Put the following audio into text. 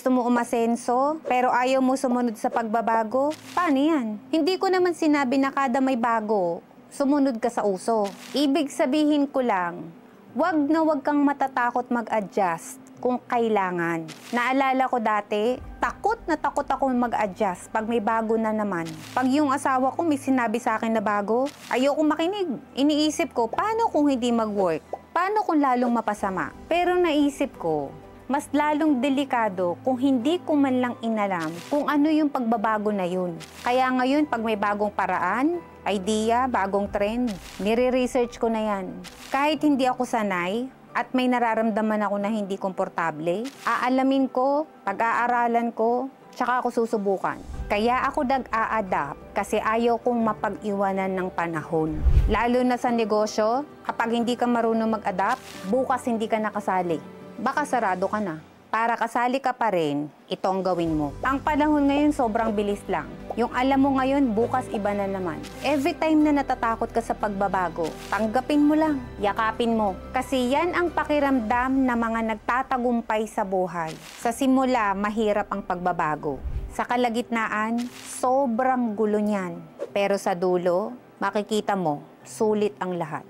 Gusto mo umasenso, pero ayaw mo sumunod sa pagbabago? Paano yan? Hindi ko naman sinabi na kada may bago, sumunod ka sa uso. Ibig sabihin ko lang, wag na wag kang matatakot mag-adjust kung kailangan. Naalala ko dati, takot ako mag-adjust pag may bago na naman. Pag yung asawa ko may sinabi sa akin na bago, ayoko makinig. Iniisip ko, paano kung hindi mag-work? Paano kung lalong mapasama? Pero naisip ko, mas lalong delikado kung hindi ko man lang inalam kung ano yung pagbabago na yun. Kaya ngayon, pag may bagong paraan, idea, bagong trend, nire-research ko na yan. Kahit hindi ako sanay, at may nararamdaman ako na hindi komportable, aalamin ko, pag-aaralan ko, tsaka ako susubukan. Kaya ako nag-a-adapt kasi ayaw kong mapag-iwanan ng panahon. Lalo na sa negosyo, kapag hindi ka marunong mag-adapt, bukas hindi ka nakasali. Baka sarado ka na. Para kasali ka pa rin, ito ang gawin mo. Ang panahon ngayon sobrang bilis lang. Yung alam mo ngayon, bukas iba na naman. Every time na natatakot ka sa pagbabago, tanggapin mo lang, yakapin mo. Kasi yan ang pakiramdam na mga nagtatagumpay sa buhay. Sa simula, mahirap ang pagbabago. Sa kalagitnaan, sobrang gulo niyan. Pero sa dulo, makikita mo, sulit ang lahat.